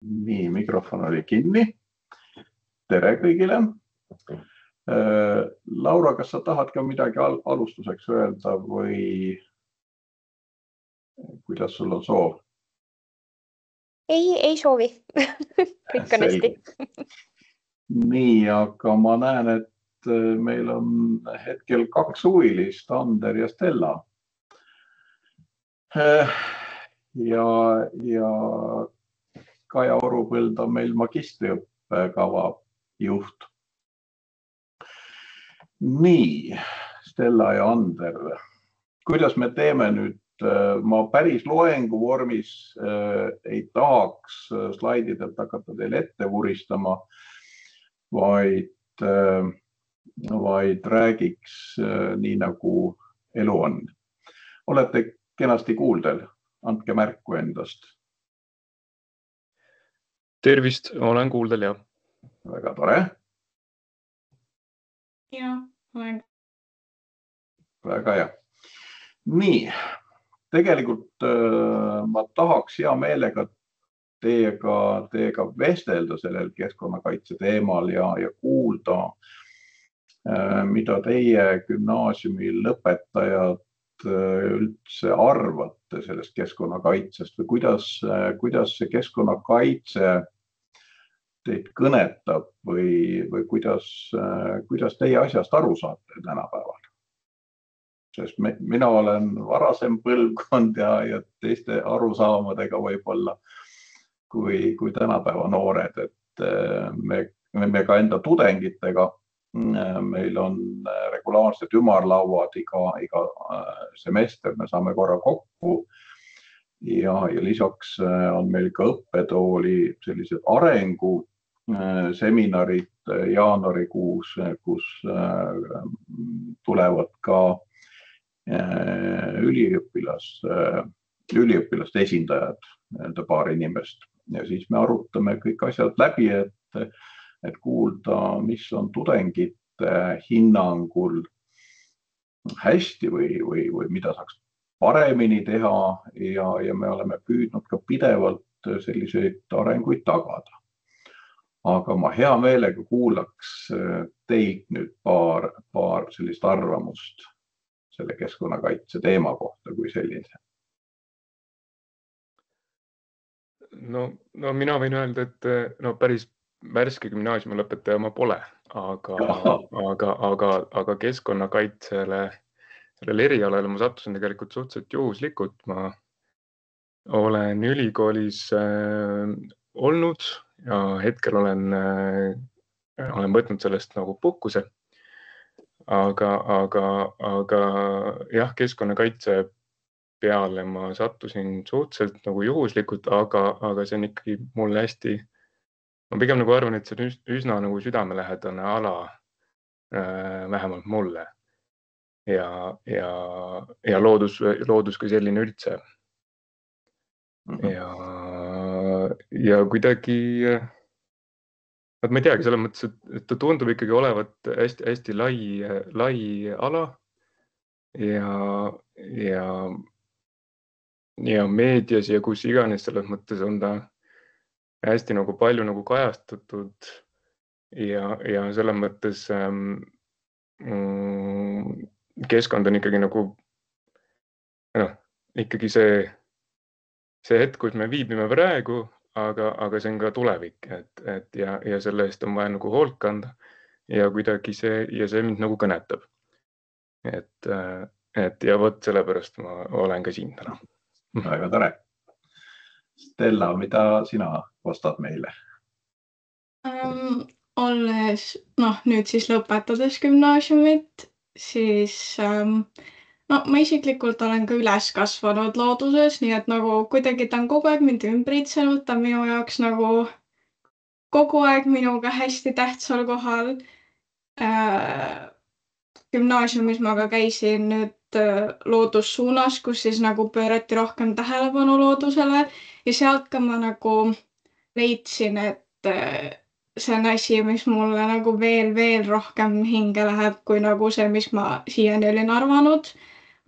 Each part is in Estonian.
Nii, mikrofon oli kinni. Tere kõigile. Laura, kas sa tahad ka midagi alustuseks öelda või kuidas sul on soov? Ei soovi. Kõik on hästi. Nii, aga ma näen, et meil on hetkel 2 huvilist, Ander ja Stella. Ja Kaja Orupõld on meil magistriõppekava juht. Nii, Stella ja Ander, kuidas me teeme nüüd? Ma päris loengu vormis ei tahaks slaididelt hakata teile ette vuristama, vaid räägiks nii nagu elu on. Olete kenasti kuuldel? Andke märku endast. Tervist, olen kuuldel, jah. Väga tore. Ja, olen. Väga hea. Nii, tegelikult ma tahaks hea meelega teiega vestelda sellel keskkonnakaitse teemal ja kuulda, mida teie gümnaasiumi lõpetajad üldse arvate sellest keskkonnakaitsest või kuidas see keskkonnakaitse teid kõnetab või kuidas teie asjast aru saate tänapäeval? Sest mina olen varasem põlvkond ja teiste arusaamadega võib-olla kui tänapäeva noored, et me ka enda tudengitega, meil on regulaarsed ümarlauad iga semester, me saame korra kokku ja lisaks on meil ka õppetooli sellised arenguseminarid jaanuarikuus, kus tulevad ka üliõpilaste esindajad, paar inimest ja siis me arutame kõik asjad läbi, et kuulda, mis on tudengite hinnangul hästi või mida saaks paremini teha ja me oleme püüdnud ka pidevalt selliseid arenguid tagada. Aga ma hea meelega kuulaks teilt nüüd paar sellist arvamust selle keskkonnakaitse teema kohta kui sellise. No mina võin öelda, et päris värske gümnaasiumi lõpetaja ma pole, aga keskkonnakaitsele, sellele erialale ma sattusin tegelikult suhteliselt juhuslikult. Ma olen ülikoolis olnud ja hetkel olen võtnud sellest nagu puhkuse. Aga jah, keskkonnakaitse peale ma sattusin suhteliselt nagu juhuslikult, aga see on ikkagi mulle hästi, ma pigem nagu arvan, et see on üsna nagu südamelähedane ala, vähemalt mulle ja loodus kui selline üldse. Ja kuidagi, ma ei teagi, selles mõttes, et ta tundub ikkagi olevat hästi lai ala ja meedias ja kus iganes selles mõttes on ta hästi nagu palju nagu kajastatud ja selles mõttes keskkond on ikkagi nagu ikkagi see hetk, kus me viibime praegu, aga see on ka tulevik, ja selle eest on vaja nagu hoolt kanda ja kuidagi see mind nagu kõnetab. Ja võt sellepärast ma olen ka siin täna. Väga tore. Stella, mida sina vastad meile? Olles nüüd siis lõpetades gümnaasiumit, siis ma isiklikult olen ka üles kasvanud looduses, nii et nagu kuidagi ta on kogu aeg mind ümbritsenud, ta on minu jaoks nagu kogu aeg minuga hästi tähtsal kohal. Gümnaasiumis ma ka käisin nüüd loodussuunas, kus siis nagu pöörati rohkem tähelepanu loodusele ja sealt ka ma nagu leidsin, et see on asi, mis mulle nagu veel rohkem hinge läheb kui nagu see, mis ma siiani olin arvanud.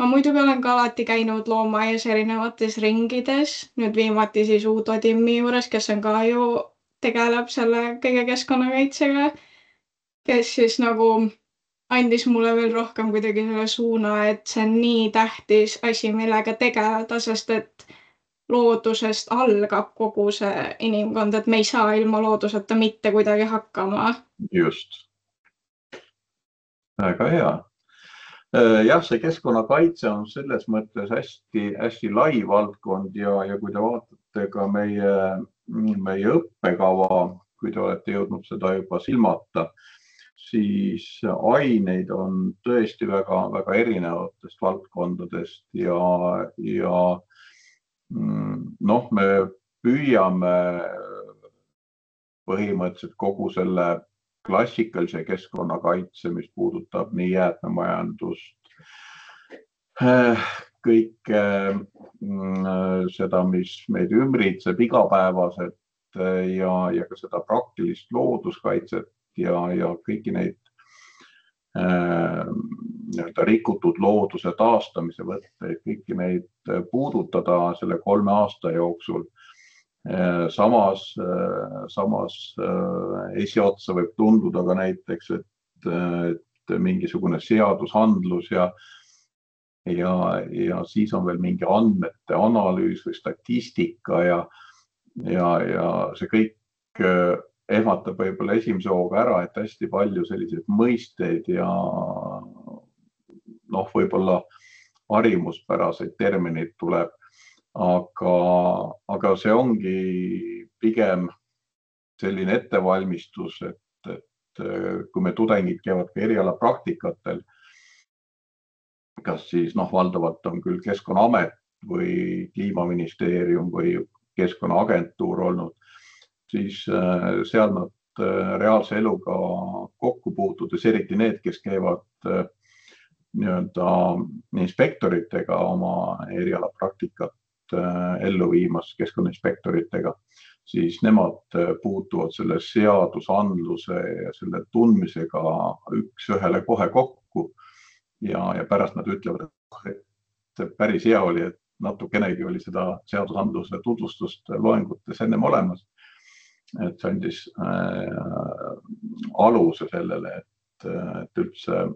ma muidugi olen ka alati käinud loomaaias erinevates ringides, nüüd viimati siis Uudo Timmi juures, kes on ka ju tegeleb selle kõige keskkonnakaitsega, kes siis nagu andis mulle veel rohkem kuidagi selle suuna, et see on nii tähtis asi, millega tegeleda, sest et loodusest algab kogu see inimkond, et me ei saa ilma looduseta mitte kuidagi hakkama. Just. Väga hea. Jah, see keskkonnakaitse on selles mõttes hästi lai valdkond ja kui te vaatate ka meie õppekava, kui te olete jõudnud seda juba silmata, siis aineid on tõesti väga erinevatest valdkondadest ja noh, me püüame põhimõtteliselt kogu selle klassikalise keskkonnakaitse, mis puudutab nii jäätmemajandust, kõike seda, mis meid ümbritseb igapäevaselt ja ka seda praktilist looduskaitset ja kõiki neid rikutud looduse taastamise võtteid, kõiki neid puudutada selle 3 aasta jooksul. Samas esiotsa võib tunduda ka näiteks, et mingisugune seadusandlus ja siis on veel mingi andmete analüüs või statistika ja see kõik ehmatab võib-olla esimese hooga ära, et hästi palju selliseid mõisteid ja võib-olla harimuspäraseid termineid tuleb. Aga see ongi pigem selline ettevalmistus, et kui me tudengid käivad ka erialapraktikatel, kas siis valdavalt on küll Keskkonnaamet või Kliimaministeerium või Keskkonnaagentuur olnud, siis seal nad reaalse eluga kokku puutudes, eriti need, kes käivad inspektoritega oma erialapraktikat ellu viimas keskkonnainspektoritega, siis nemad puutuvad selle seadusandluse ja selle tundmisega üks ühele kohe kokku ja pärast nad ütlevad, et päris hea oli, et natukenegi oli seda seadusandluse tutvustust loengutes ennem olemas. Et see andis aluse sellele, et üldse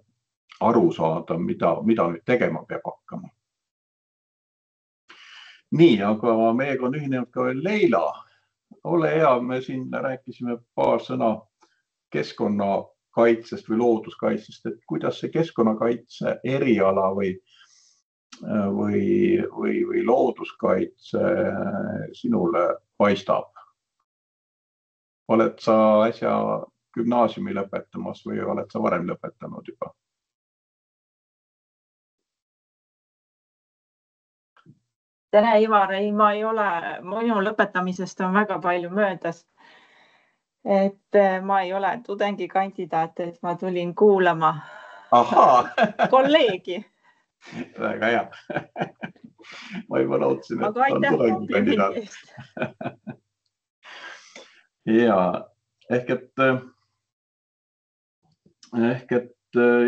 aru saada, mida nüüd tegema peab hakkama. Nii, aga meiega on ühinenud ka veel Leila. Ole hea, me siin rääkisime paar sõna keskkonnakaitsest või looduskaitsest, et kuidas see keskkonnakaitse eriala või looduskaitse sinule paistab? Oled sa äsja gümnaasiumi lõpetamas või oled sa varem lõpetanud juba? Tere, Ivar, ei, ma ei ole, minu lõpetamisest on väga palju möödas. Et ma ei ole tudengikandidaat, et ma tulin kuulama kolleegi. Väga hea. Ma juba lootsin, et on tudengikandidaat. Ja, ehk et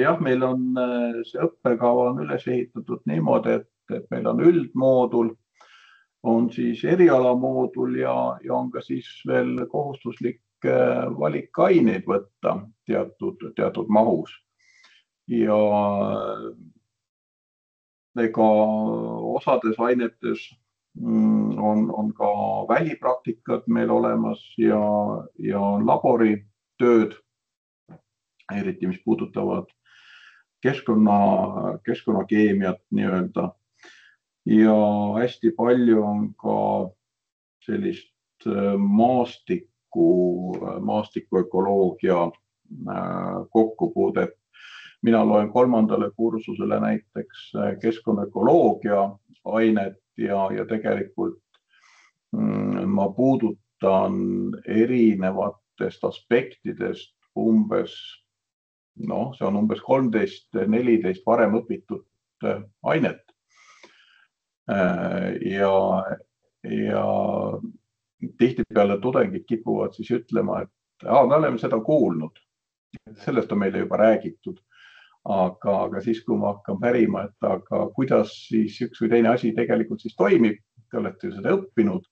jah, meil on see õppekava on üles ehitatud niimoodi, et meil on üldmoodul, on siis erialamoodul ja on ka siis veel kohustuslik valikaineid võtta teatud mahus. Ja ega osades ainetes on ka välipraktikad meil olemas ja on laboritööd, eriti mis puudutavad keskkonnakeemiat nii-öelda. Ja hästi palju on ka sellist maastikuökoloogia kokkupuudet. Mina loen 3. kursusele näiteks keskkonnaökoloogia ainet ja tegelikult ma puudutan erinevatest aspektidest umbes, see on umbes 13-14 varem õpitud ainet. Ja tihtipeale tudengid kipuvad siis ütlema, et me oleme seda kuulnud, sellest on meile juba räägitud, aga siis, kui ma hakkan pärima, et aga kuidas siis üks või teine asi tegelikult siis toimib, te olete seda õppinud,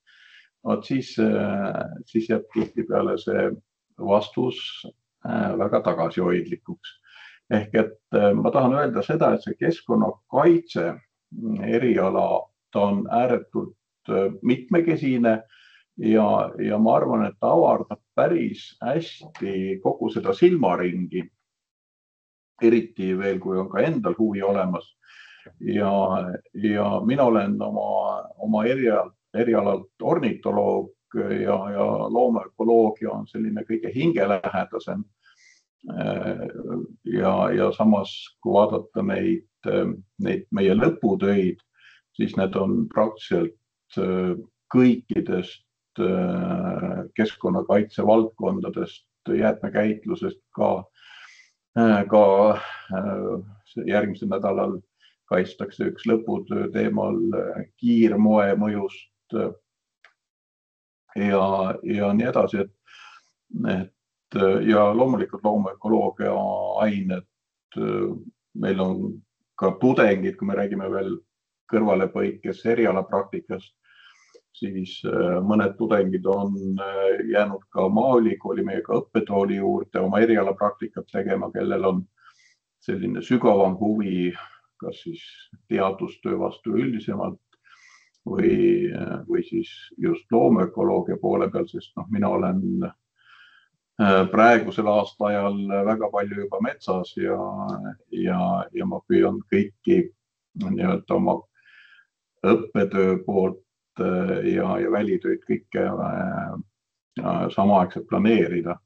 siis jääb tihtipeale see vastus väga tagasihoidlikuks. Ehk et ma tahan öelda seda, et see keskkonnakaitse eriala, ta on ääretult mitmekesine ja ma arvan, et ta avardab päris hästi kogu seda silmaringi, eriti veel, kui on ka endal huvi olemas. Ja mina olen oma erialalt ornitoloog ja loomaökoloogia on selline kõige hingelähedasem. Ja samas, kui vaadata neid meie lõputöid, siis need on praktiliselt kõikidest keskkonnakaitse valdkondadest, jäätmekäitlusest ka järgmisel nädalal kaitstakse üks lõputöö teemal kiirmoe mõjust ja nii edasi. Ja loomulikult loomaökoloogia ained, meil on ka tudengid, kui me räägime veel kõrvalepõikes erialapraktikast, siis mõned tudengid on jäänud ka Maaülikooli meiega õppetooli juurde oma erialapraktikat tegema, kellel on selline sügavam huvi, kas siis teadustöö vastu üldisemalt või siis just loomaökoloogia poole peal, sest mina olen praegusel aastaajal väga palju juba metsas ja ma püüan kõiki oma õppetöö poolt ja välitööd kõike samaaegselt planeerida.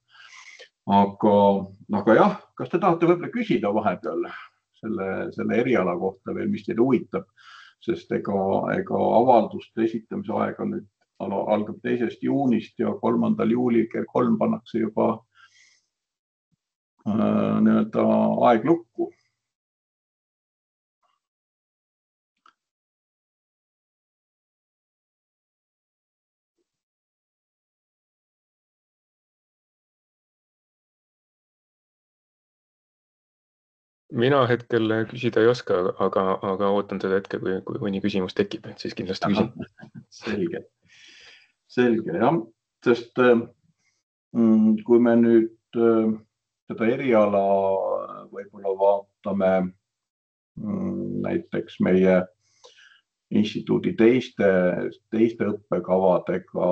Aga jah, kas te tahate võib-olla küsida vahepeal selle eriala kohta veel, mis teid huvitab, sest ega avalduste esitamise aega nüüd algab 2. juunist ja 3. juulil kell 3 pannakse juba aeg lukku. Mina hetkel küsida ei oska, aga ootan seda hetke, kui mõni küsimus tekib, et siis kindlasti küsin. Selge, jah. Sest kui me nüüd seda eriala võib-olla vaatame näiteks meie instituudi teiste õppekavadega,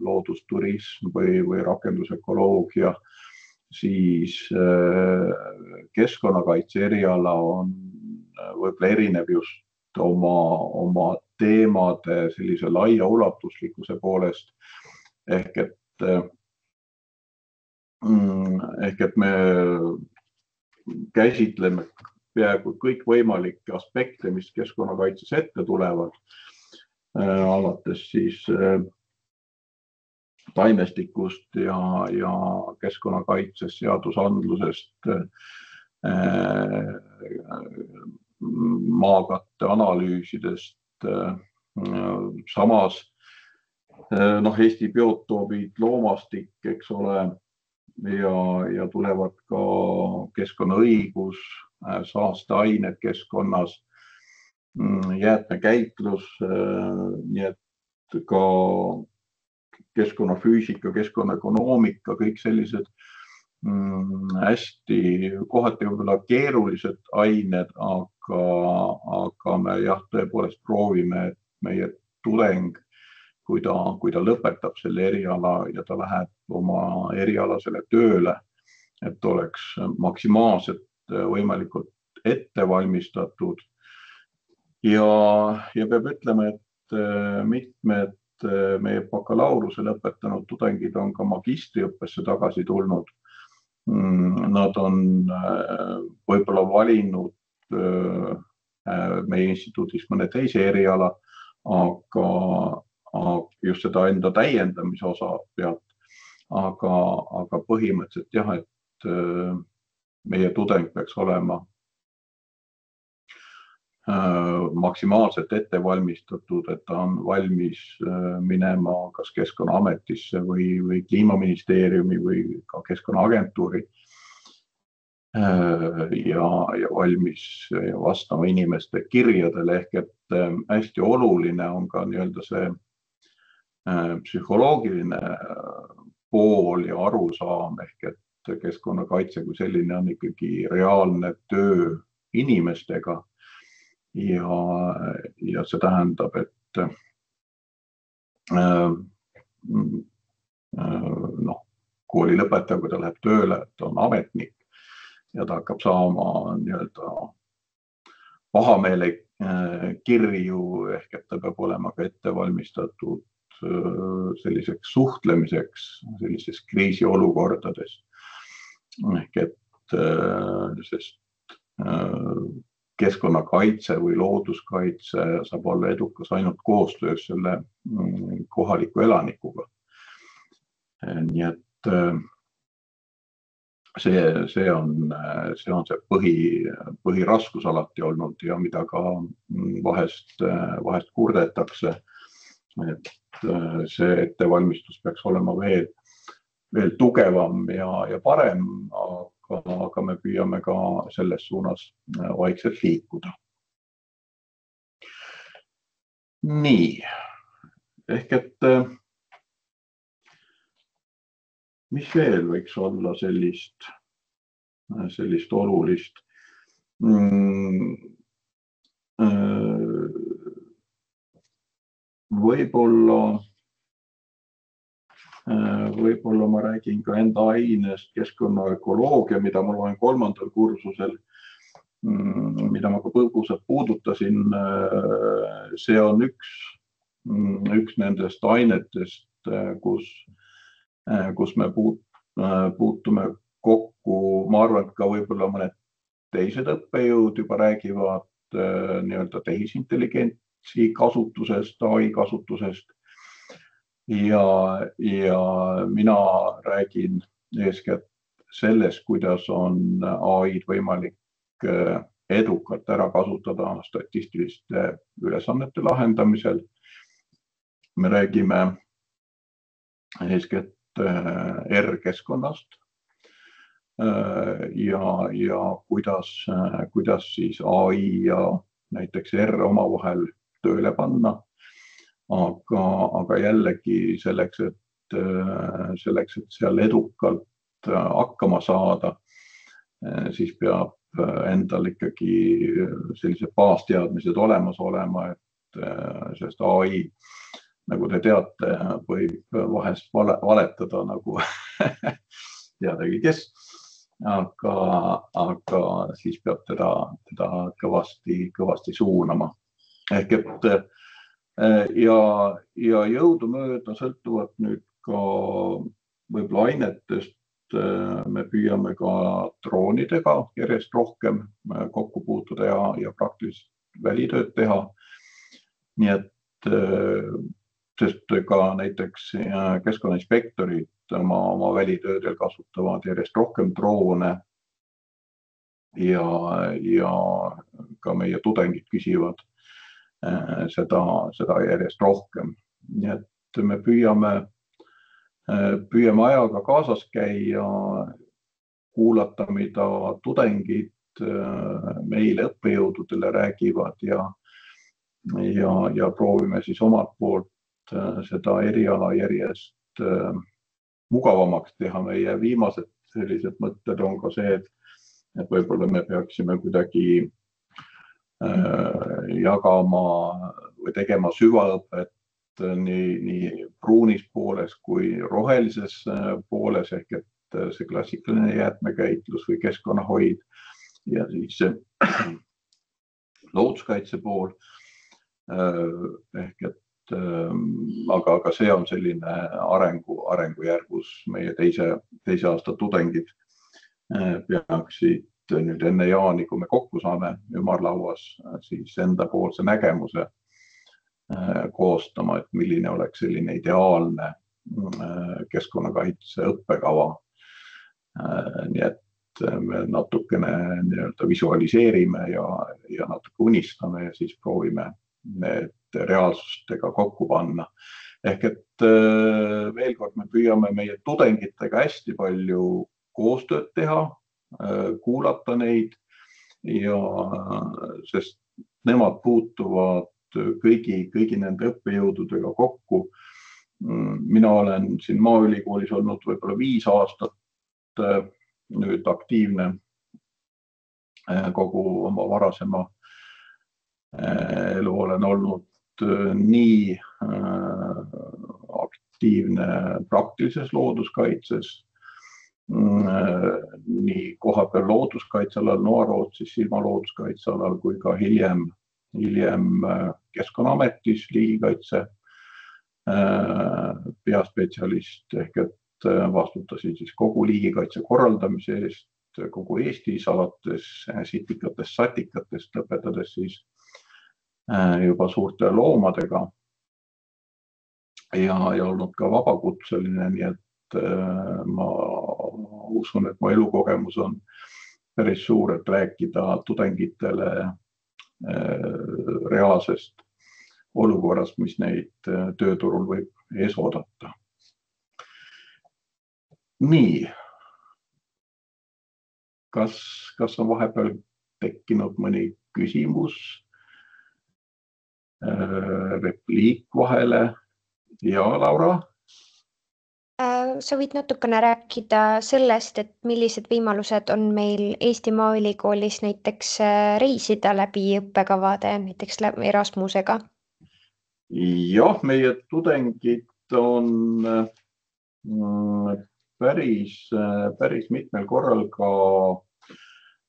loodusturism või rakendusökoloogia, siis keskkonnakaitse eriala on võib-olla erinev just oma teemade sellise laia ulatuslikkuse poolest. Ehk et me käsitleme peaaegu kõikvõimalikke aspekte, mis keskkonnakaitses ette tulevad, alates siis taimestikust ja keskkonnakaitsest, seadusandlusest, maakatte analüüsidest. Samas Eesti biotoobid, loomastik, eks ole, ja tulevad ka keskkonnaõigus, saasteained keskkonnas, jäätmekäitlus, nii et ka keskkonnafüüsika, keskkonnaökonoomika, kõik sellised hästi kohati võib-olla keerulised ained, aga me tõepoolest proovime, et meie tudeng, kui ta lõpetab selle eriala ja ta läheb oma erialasele tööle, et oleks maksimaalselt võimalikult ettevalmistatud. Ja peab ütlema, et mitmed meie bakalaureuse lõpetanud tudengid on ka magistriõppesse tagasi tulnud. Nad on võib-olla valinud meie instituudis mõne teise eriala, aga just seda enda täiendamise osa pealt. Aga põhimõtteliselt jah, et meie tudeng peaks olema maksimaalselt ette valmistatud, et ta on valmis minema kas Keskkonnaametisse või Kliimaministeeriumi või ka Keskkonnaagentuuri ja valmis vastama inimeste kirjadele, ehk et hästi oluline on ka nii-öelda see psühholoogiline pool ja arusaam, ehk et keskkonnakaitse kui selline on ikkagi reaalne töö inimestega ja see tähendab, et koolilõpetaja, kui ta läheb tööle, et on ametnik ja ta hakkab saama nii-öelda pahameele kirju, ehk et ta peab olema ka ette valmistatud selliseks suhtlemiseks sellises kriisiolukordades. Ehk et sest keskkonnakaitse või looduskaitse saab olla edukas ainult koostöös selle kohaliku elanikuga. Nii et see on see põhiraskus alati olnud ja mida ka vahest kurdetakse, et see ettevalmistus peaks olema veel tugevam ja parem, aga me püüame ka selles suunas vaikselt liikuda. Nii, ehk et mis veel võiks olla sellist olulist? Võib-olla ma räägin ka enda ainest keskkonnaökoloogia, mida ma loen 3. kursusel, mida ma ka põgusalt puudutasin. See on üks nendest ainetest, kus me puutume kokku, ma arvan, ka võib-olla mõned teised õppejõud juba räägivad nii-öelda tehisintelligentsi kasutusest, AI kasutusest. Ja mina räägin eeskätt sellest, kuidas on AI võimalik edukalt ära kasutada statistiliste ülesannete lahendamisel. Me räägime eeskätt R-keskkonnast ja kuidas siis AI ja näiteks R omavahel tööle panna. Aga jällegi selleks, et seal edukalt hakkama saada, siis peab endal ikkagi sellised baasteadmised olemas olema, et sest AI, nagu te teate, võib vahest valetada nagu teadagi kes, aga siis peab teda kõvasti suunama. Ehk et ja jõudumööda sõltuvad nüüd ka võib-olla ainetest, me püüame ka droonidega järjest rohkem kokku puutuda ja praktilist välitööd teha. Nii et sest ka näiteks keskkonnainspektorid oma välitöödel kasutavad järjest rohkem droone ja ka meie tudengid küsivad seda järjest rohkem. Nii et me püüame ajaga kaasas käia, kuulata, mida tudengid meile õppejõududele räägivad ja proovime siis omalt poolt seda eriala järjest mugavamaks teha. Meie viimased sellised mõtted on ka see, et võib-olla me peaksime kuidagi jagama või tegema süvaõpet nii pruunis pooles kui rohelises pooles, ehk et see klassikaline jäätmekäitlus või keskkonnahoid ja siis looduskaitse pool. Ehk et aga see on selline arengujärgus. Meie teise aasta tudengid peaksid nüüd enne jaani, kui me kokku saame ümarlauas, siis enda poolse nägemuse koostama, et milline oleks selline ideaalne keskkonnakaitse õppekava. Nii et me natukene nii-öelda visualiseerime ja natuke unistame ja siis proovime need reaalsustega kokku panna. Ehk et veel kord me püüame meie tudengitega hästi palju koostööd teha, kuulata neid ja sest nemad puutuvad kõigi nende õppejõududega kokku. Mina olen siin Maaülikoolis olnud võib-olla 5 aastat nüüd aktiivne kogu oma varasema elu olen olnud nii aktiivne praktilises looduskaitses, nii kohapeal looduskaitsealal, Noarootsis silmalooduskaitsealal kui ka hiljem Keskkonnaametis liigikaitse peaspetsialist ehk et vastutasin siis kogu liigikaitse korraldamise eest kogu Eestis, alates sitikatest, satikatest, lõpetades siis juba suurte loomadega ja olnud ka vabakutseline, nii et ma usun, et mu elukogemus on päris suur, et rääkida tudengitele reaalsest olukorrast, mis neid tööturul võib ees oodata. Nii, kas on vahepeal tekkinud mõni küsimus, repliik vahele? Ja, Laura? Sa võid natukene rääkida sellest, et millised võimalused on meil Eesti Maaülikoolis näiteks reisida läbi õppekavade, näiteks Erasmusega? Jah, meie tudengid on päris mitmel korral ka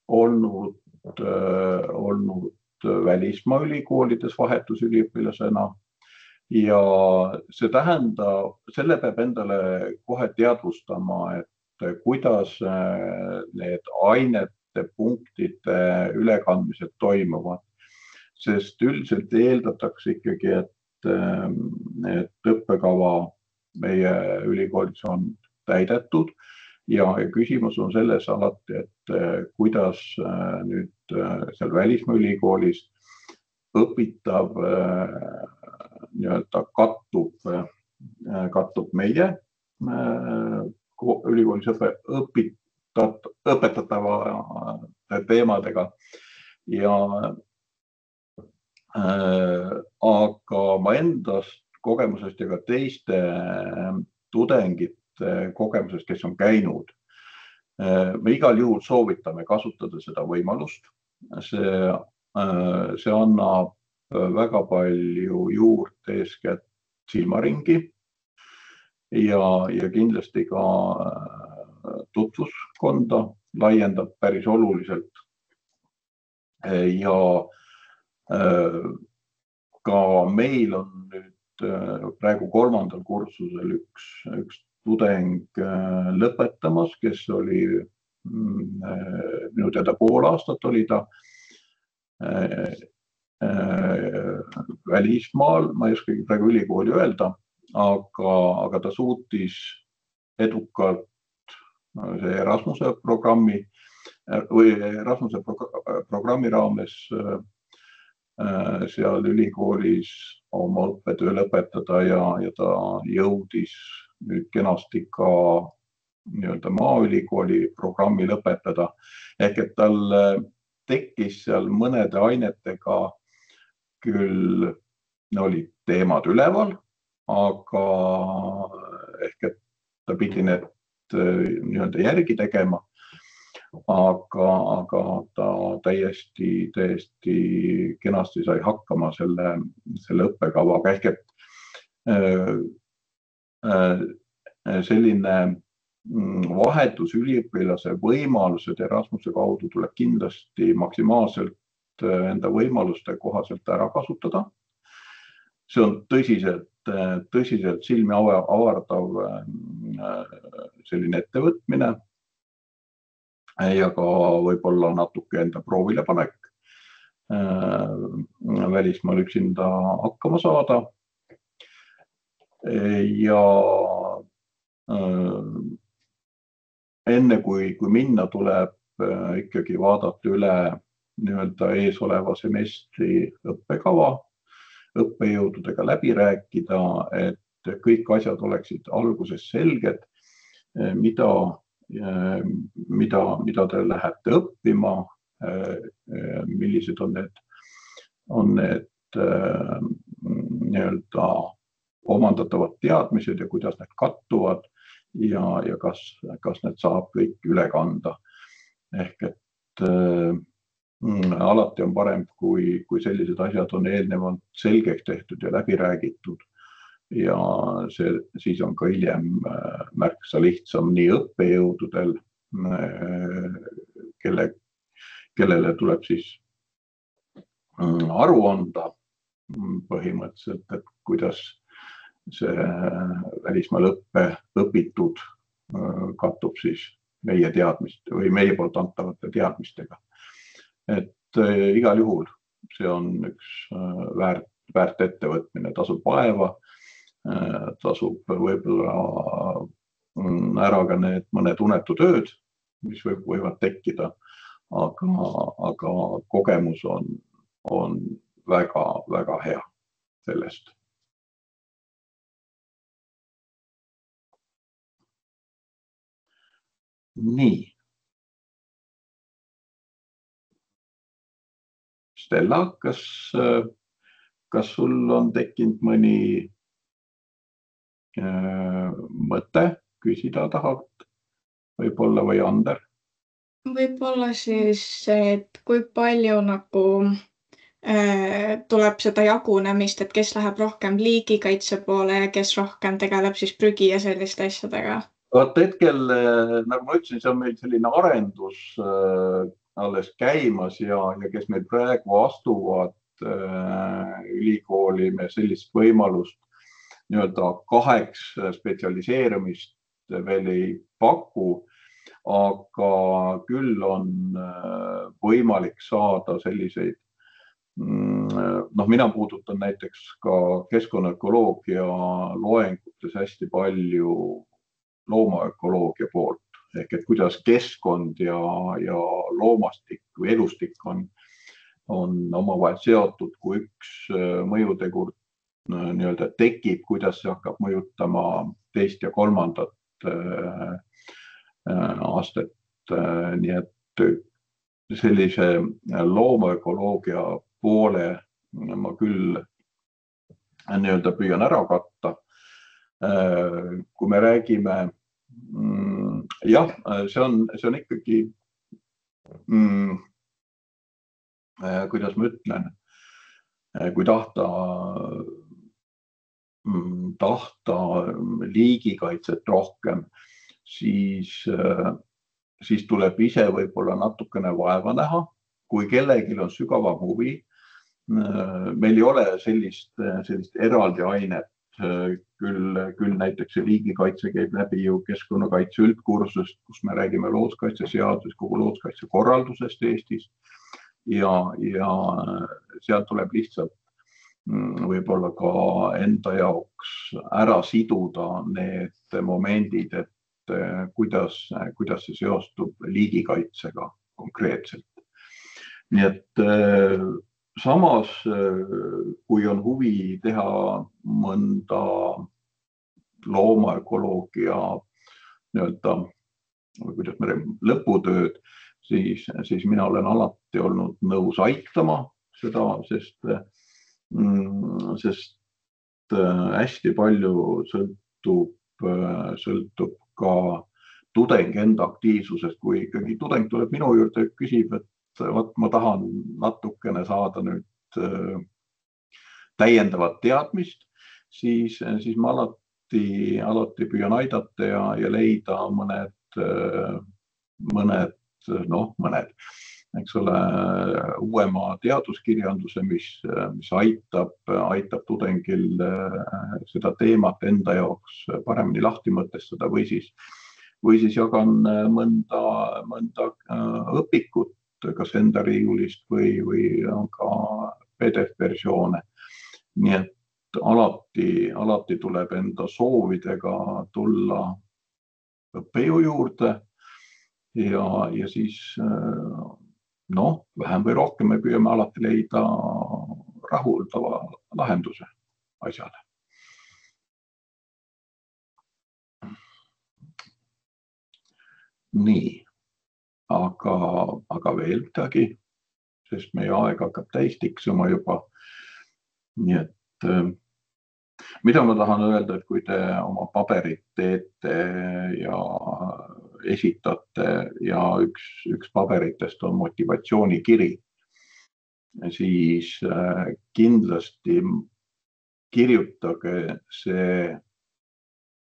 olnud välismaa ülikoolides vahetusüliõpilasena ja see tähendab, selle peab endale kohe teadvustama, et kuidas need ainete punktide ülekandmised toimuvad, sest üldiselt eeldatakse ikkagi, et õppekava meie ülikoolis on täidetud ja küsimus on selles alati, et kuidas nüüd seal välismaa ülikoolis õpitav nii-öelda kattub meie ülikoolis õpetatava teemadega ja aga ma endast kogemusest ja ka teiste tudengite kogemusest, kes on käinud, me igal juhul soovitame kasutada seda võimalust. See annab väga palju juurde eeskätt silmaringi ja kindlasti ka tutvuskonda laiendab päris oluliselt. Ja ka meil on nüüd praegu 3. kursusel üks tudeng lõpetamas, kes oli minu teada pool aastat oli ta välismaal, ma ei oskagi praegu ülikooli öelda, aga ta suutis edukalt Erasmuse programmi raames seal ülikoolis oma õppetöö lõpetada ja ta jõudis nüüd kenasti ka nii-öelda Maaülikooli programmi lõpetada. Ehk et tal tekkis seal mõnede ainetega küll olid teemad üleval, aga ehk et ta pidi need nii-öelda järgi tegema, aga ta täiesti kenasti sai hakkama selle õppekavaga. Ehk et selline vahetusüliõpilase võimalused Erasmuse kaudu tuleb kindlasti maksimaalselt enda võimaluste kohaselt ära kasutada. See on tõsiselt silmi avardav selline ettevõtmine ja ka võib-olla natuke enda proovile panek välismaal üksinda hakkama saada. Ja enne kui minna, tuleb ikkagi vaadata üle nii-öelda eesoleva semestri õppekava, õppejõududega läbi rääkida, et kõik asjad oleksid alguses selged, mida mida te lähete õppima, millised on need nii-öelda omandatavad teadmised ja kuidas need kattuvad ja kas need saab kõik üle kanda. Ehk et alati on parem, kui sellised asjad on eelnevalt selgeks tehtud ja läbi räägitud. Ja siis on ka hiljem märksa lihtsam nii õppejõududel, kellele tuleb siis aru anda põhimõtteliselt, et kuidas see välismaal õpitud kattub siis meie teadmist või meie poolt antavate teadmistega. Et igal juhul see on üks väärt ettevõtmine, tasub vaeva, tasub võib-olla ära ka need mõned unetud ööd, mis võivad tekkida, aga kogemus on väga hea sellest. Nii. Stella, kas sul on tekkinud mõni mõte küsida tahad võib-olla või Ander? Võib-olla siis, et kui palju nagu tuleb seda jagunemist, et kes läheb rohkem liigikaitse poole ja kes rohkem tegeleb siis prügi ja selliste asjadega? Vaat hetkel, nagu ma ütlesin, see on meil selline arendus alles käimas ja kes meil praegu astuvad ülikooli, me sellist võimalust nii-öelda 2 spetsialiseerumist veel ei paku, aga küll on võimalik saada selliseid, mina puudutan näiteks ka keskkonnaökoloogia loengutes hästi palju loomaökoloogia poolt, ehk et kuidas keskkond ja loomastik või elustik on omavahel seotud, kui üks mõjutegur nii-öelda tekib, kuidas see hakkab mõjutama teist ja kolmandat astet. Nii et sellise loomaökoloogia poole ma küll nii-öelda püüan ära katta. Kui me räägime, jah, see on ikkagi, kuidas ma ütlen, kui tahta liigikaitset rohkem, siis tuleb ise võib-olla natukene vaeva näha, kui kellelgi on sügavam huvi. Meil ei ole sellist eraldi ainet, küll näiteks see liigikaitse käib läbi ju keskkonnakaitse üldkursust, kus me räägime looduskaitseseadusest, kogu looduskaitsekorraldusest Eestis ja seal tuleb lihtsalt võib-olla ka enda jaoks ära siduda need momendid, et kuidas see seostub liigikaitsega konkreetselt. Nii et samas, kui on huvi teha mõnda loomaökoloogia nii-öelda, kuidas me räägime, lõputööd, siis mina olen alati olnud nõus aitama seda, sest hästi palju sõltub ka tudengi enda aktiivsusest, kui ikkagi tudeng tuleb minu juurde ja küsib, et ma tahan natukene saada nüüd täiendavat teadmist, siis ma alati püüan aidata ja leida mõned, eks ole, uuema teaduskirjanduse, mis aitab tudengil seda teemat enda jaoks paremini lahti mõtestada või siis jagan mõnda õpikut, kas enda riiulist või on ka PDF-versioone. Nii et alati tuleb enda soovidega tulla õppejõu juurde ja siis vähem või rohkem me püüame alati leida rahuldava lahenduse asjale. nii, aga veel midagi, sest meie aeg hakkab täis tiksuma juba. Nii et mida ma tahan öelda, et kui te oma paberit teete ja esitate ja üks paberitest on motivatsioonikiri, siis kindlasti kirjutage see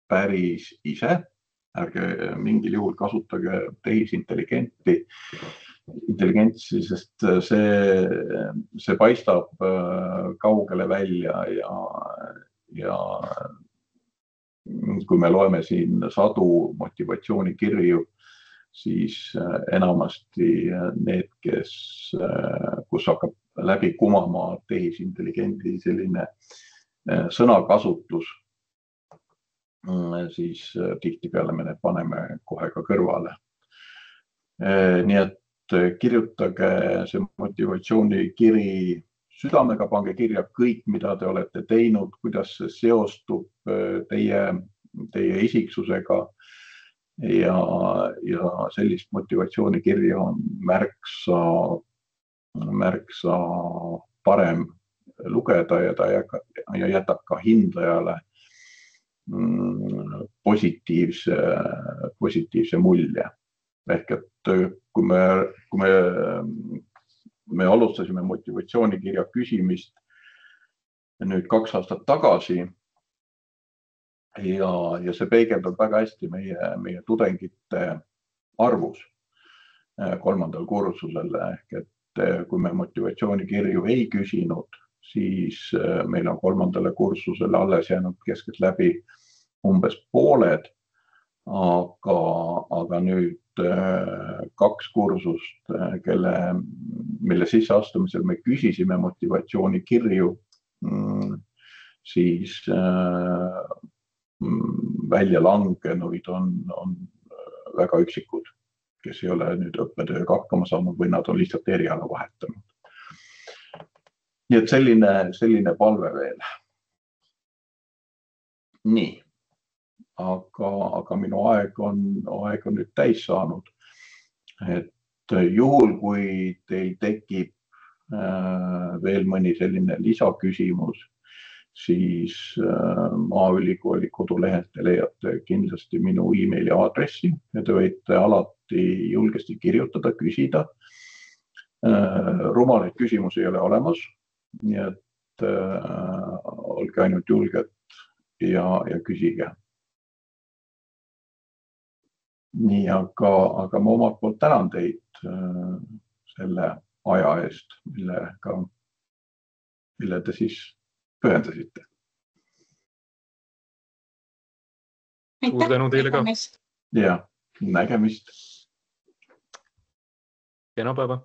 päris ise. Ärge mingil juhul kasutage tehisintelligentsi, sest see paistab kaugele välja ja kui me loeme siin sadu motivatsioonikirju, siis enamasti need, kus hakkab läbi kumama tehisintelligendi selline sõnakasutus, siis tihtipeale me need paneme kohe ka kõrvale. Nii et kirjutage see motivatsioonikiri südamega, pange kirja kõik, mida te olete teinud, kuidas see seostub teie isiksusega ja sellist motivatsioonikirja on märksa parem lugeda ja ta jätab ka hindajale positiivse mulje. Ehk et kui me alustasime motivatsioonikirja küsimist nüüd 2 aastat tagasi ja see peegeldab väga hästi meie tudengite arvus 3. kursusel. Ehk et kui me motivatsioonikirju ei küsinud, siis meil on 3. kursusele alles jäänud keskeltläbi umbes pooled, aga nüüd 2 kursust, mille sisseastumisel me küsisime motivatsioonikirju, siis välja langenuid on väga üksikud, kes ei ole nüüd õppetööga hakkama saanud või nad on lihtsalt eriala vahetanud. Nii et selline palve veel. Nii, aga minu aeg on nüüd täis saanud. Et juhul, kui teil tekib veel mõni selline lisaküsimus, siis Maaülikooli kodulehelt te leiate kindlasti minu emaili aadressi ja te võite alati julgesti kirjutada, küsida. Rumalaid küsimusi ei ole olemas, nii et olge ainult julged ja küsige. Nii, aga ma omalt poolt tänan teid selle aja eest, mille te siis pühendasite. Suur tänu teile ka. Ja, nägemist. Kena päeva.